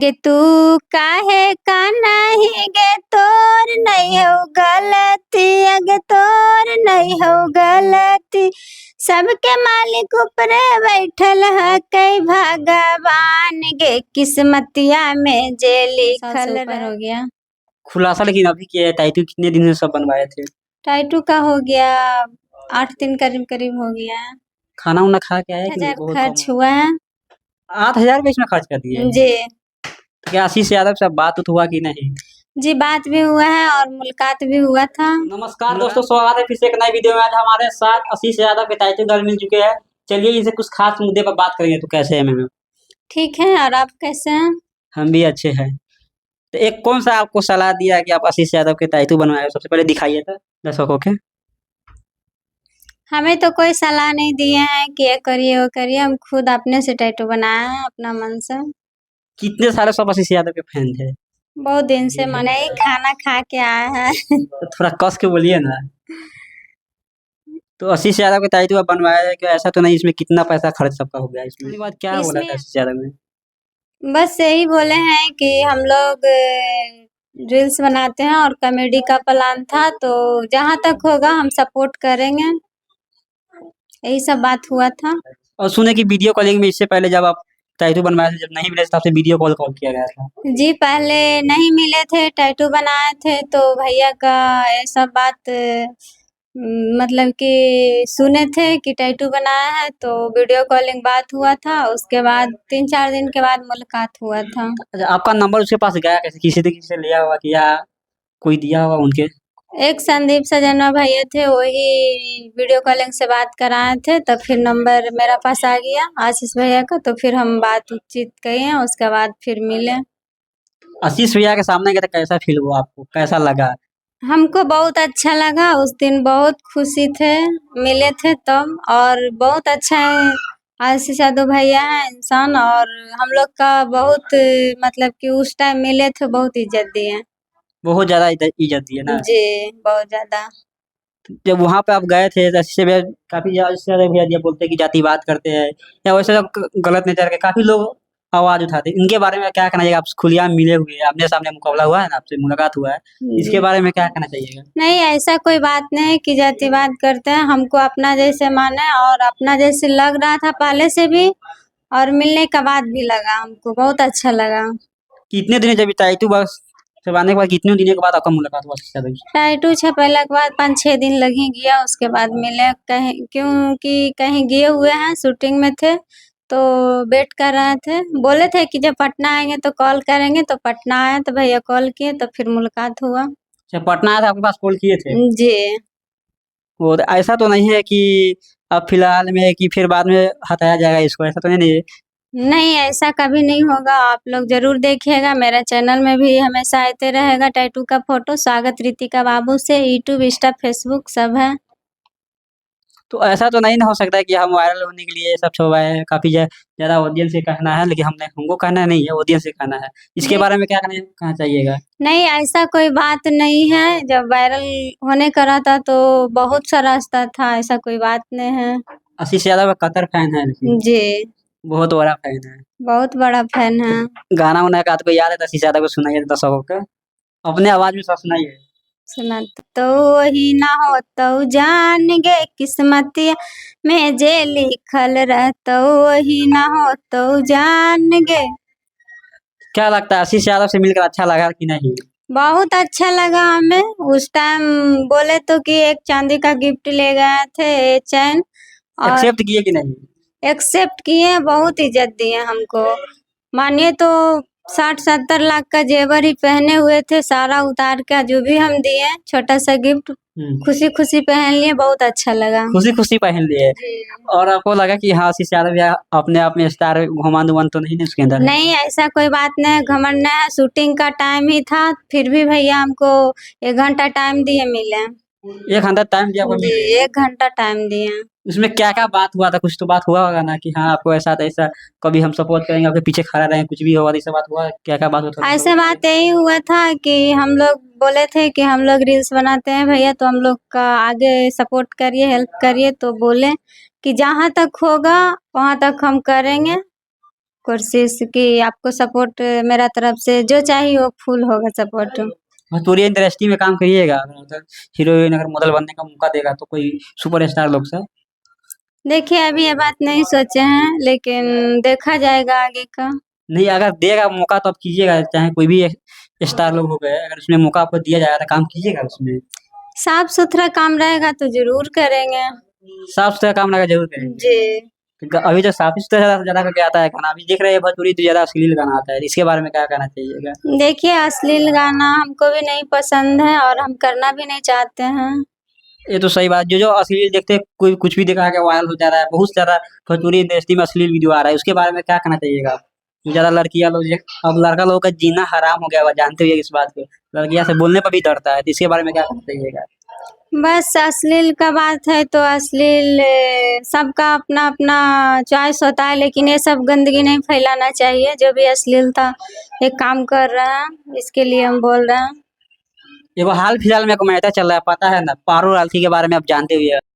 गे तू काहे का नहीं गे तोर नहीं हो गलती, अगे तोर नहीं हो गलती। सबके मालिक ऊपरे बैठल है कई भगवान गे, किस्मतिया में जे लिखल हो गया खुलासा। लेकिन अभी के टाइटू कितने दिन से सब बनवाए थे? टाइटू का हो गया 8 दिन करीब करीब हो गया। खाना उना खा के आया कि नहीं? 8,000 बहुत खर्च हुआ है 8,000 रुपये इसमें खर्च कर दिए जी। तो क्या आशीष यादव से बात उत हुआ कि नहीं? जी बात भी हुआ है और मुलाकात भी हुआ था। नमस्कार दोस्तों, स्वागत है फिर से एक नई वीडियो में। आज हमारे साथ आशीष यादव के टाइटू गर्ल मिल चुके हैं। चलिए इनसे कुछ खास मुद्दे पर बात करेंगे। तो कैसे हैं मैम? ठीक है, और आप कैसे हैं? हम भी अच्छे हैं। तो एक कौन सा आपको सलाह दिया कि आप आशीष यादव के टाइटू बनवाए? सबसे पहले दिखाइए था दर्शकों के। हमें तो कोई सलाह नहीं दिए हैं कि ये करिए वो करिए, हम खुद अपने से टैटू बनाए हैं अपना मन से। कितने सारे सब आशीष यादव के फैन थे? बहुत दिन से मने ही खाना खा के आए हैं। तो थोड़ा कस के बोलिए ना। तो आशीष यादव के टाइटू आप बनवाया है क्या? ऐसा तो नहीं इसमें कितना पैसा खर्च सबका हो गया इसमें? बात क्या बोला था आशीष यादव ने? बस यही बोले हैं कि हम लोग रील्स बनाते हैं और कॉमेडी का प्लान था, तो जहाँ तक होगा हम सपोर्ट करेंगे, यही सब बात हुआ था। और सुने कि वीडियो कॉलिंग में इससे पहले जब आप टाइटू बनवाए थे, जब नहीं मिले तब से वीडियो कॉल किया गया था। जी पहले नहीं मिले थे, टैटू बनाए थे तो भैया का ये सब बात मतलब कि सुने थे कि टैटू बनाया है, तो वीडियो कॉलिंग बात हुआ था। उसके बाद 3-4 दिन के बाद मुलाकात हुआ था। अच्छा, आपका नंबर उसके पास गया कैसे? किसी से लिया हुआ कि या कोई दिया हुआ उनके? एक संदीप सजना भैया थे, वही वीडियो कॉलिंग से बात कराए थे, तो फिर नंबर मेरा पास आ गया आशीष भैया का, तो फिर हम बातचीत किए, उसके बाद फिर मिले। आशीष भैया के सामने गए तो कैसा फील हुआ आपको? कैसा लगा? हमको बहुत अच्छा लगा, उस दिन बहुत खुशी थे, मिले थे तब। और बहुत अच्छा है आशीष यादव भैया है इंसान, और हम लोग का बहुत मतलब कि उस टाइम मिले थे बहुत इज्जत दिए। बहुत ज्यादा इज्जत दी है ना? जी बहुत ज्यादा। जब वहां पे आप गए थे तो आशीष भैया काफी ज्यादा भैया दिया बोलते हैं कि जातिवाद करते हैं या वैसे गलत नेचर के काफी लोग आवाज उठाते हैं। इनके बारे में क्या कहना चाहिए? आप खुलेआम मिले हुए हैं, आमने सामने मुकाबला हुआ है ना, आपसे मुलाकात हुआ है, इसके बारे में क्या कहना चाहिएगा? नहीं ऐसा कोई बात नहीं कि जातिवाद करते हैं, हमको अपना जैसे माने और अपना जैसे लग रहा था पहले से भी, और मिलने का बाद भी लगा, हमको बहुत अच्छा लगा। कितने दिन जब टाइटू बस करवाने के बाद कितने दिनों के बाद आपका मुलाकात हुआ आशीष यादव से? टाइटू छपेला के बाद 5-6 दिन लग ही गया, उसके बाद मिले कहीं, क्योंकि कहीं गए हुए हैं, शूटिंग में थे, तो वेट कर रहे थे। बोले थे कि जब पटना आएंगे तो कॉल करेंगे, तो पटना आए तो भैया कॉल किए, तो फिर मुलाकात हुआ। जब पटना आया था आपके पास कॉल किए थे? जी और ऐसा तो नहीं है कि अब फिलहाल में कि फिर बाद में हटाया जाएगा इसको? ऐसा तो नहीं है? नहीं ऐसा कभी नहीं होगा, आप लोग जरूर देखिएगा, मेरा चैनल में भी हमेशा आते रहेगा टैटू का फोटो। स्वागत रितिका बाबू से, यूट्यूब इंस्टा फेसबुक सब है। तो ऐसा तो नहीं ना हो सकता है कि हम वायरल होने के लिए सब छुपाए हैं? काफी ज्यादा ऑडियंस से कहना है, लेकिन हमको कहना नहीं है, ऑडियंस से कहना है। इसके बारे में क्या कहना चाहिएगा? नहीं ऐसा कोई बात नहीं है, जब वायरल होने का रहता तो बहुत सा रास्ता था, ऐसा कोई बात नहीं है। आशीष यादव का कतर फैन है, लेकिन जी बहुत बड़ा फैन है। बहुत बड़ा फैन है। गाना उना का आपको याद है तो आशीष यादव को सुनाइए दर्शकों को, अपने आवाज में सब सुनाइए। सुना तो वही ना हो तो जान गे, किस्मतिया में जे लिखल रहता वही ना हो तो जान गे। क्या लगता है आशीष यादव से मिलकर अच्छा लगा कि नहीं? बहुत अच्छा लगा हमें। उस टाइम बोले तो कि एक चांदी का गिफ्ट ले गए थे, चैन, और एक्सेप्ट किए कि नहीं? एक्सेप्ट किए, बहुत इज्जत दिए हमको। मानिए तो 60-70 लाख का जेवर ही पहने हुए थे, सारा उतार का जो भी हम दिए छोटा सा गिफ्ट, खुशी खुशी पहन लिए, बहुत अच्छा लगा। खुशी खुशी पहन लिए। और आपको लगा कि हाँ आशीष यादव या अपने आप में स्टार घुमान उमान तो नहीं है उसके अंदर? नहीं ऐसा कोई बात नहीं, घमंड नहीं है, शूटिंग का टाइम ही था, फिर भी भैया हमको 1 घंटा टाइम दिए मिले। 1 घंटा टाइम दिया? 1 घंटा टाइम दिए। उसमें क्या क्या बात हुआ था? कुछ तो बात हुआ होगा ना कि हाँ आपको ऐसा ऐसा, कभी हम सपोर्ट करेंगे, आपके पीछे खड़ा रहेंगे, कुछ भी होगा, ऐसा बात हुआ? क्या क्या बात होता? ऐसा बात यही हुआ था कि हम लोग बोले थे कि हम लोग रील्स बनाते हैं भैया, तो हम लोग का आगे सपोर्ट करिए, हेल्प करिए, तो बोले कि जहाँ तक होगा वहाँ तक हम करेंगे। कोशिश कि आपको सपोर्ट मेरा तरफ से जो चाहिए वो फुल होगा सपोर्ट। भोजपुरी इंडस्ट्री में काम करिएगा, अगर हीरोइन अगर मॉडल बनने का मौका देगा तो कोई सुपरस्टार लोग से। देखिए अभी ये बात नहीं सोचे हैं, लेकिन देखा जाएगा आगे का। नहीं, अगर देगा मौका तो आप कीजिएगा, चाहे कोई भी स्टार लोग हो गए, अगर उसमें मौका आपको दिया जाएगा तो काम कीजिएगा उसमें। साफ सुथरा काम रहेगा तो जरूर करेंगे। साफ सुथरा काम लगा जरूर करेंगे, जी। क्योंकि अभी तो साफ सुथरा ज्यादा करके आता है गाना, अभी देख रहे हैं भोजपुरी तो ज्यादा अश्लील गाना आता है, इसके बारे में क्या कहना चाहिएगा? देखिए अश्लील गाना हमको भी नहीं पसंद है और हम करना भी नहीं चाहते हैं। ये तो सही बात, जो जो अश्लील देखते हैं, कोई कुछ भी दिखा के वायरल हो जा रहा है, बहुत सारा भोजपुरी इंडस्ट्री में अश्लील वीडियो आ रहा है, उसके बारे में क्या कहना चाहिएगा आप? ज्यादा लड़कियां लोग अब लड़का लोगों का जीना हराम हो गया हुआ, जानते हुए इस बात को, लड़कियां से बोलने पर भी डरता है, तो इसके बारे में क्या कहना चाहिएगा? बस अश्लील का बात है तो अश्लील सबका अपना अपना चॉइस होता है, लेकिन ये सब गंदगी नहीं फैलाना चाहिए। जो भी अश्लीलता एक काम कर रहे हैं इसके लिए हम बोल रहे हैं। एगो हाल फिलहाल में एक मैटर चल रहा है, पता है ना, पारो राल्टी के बारे में आप जानते हुए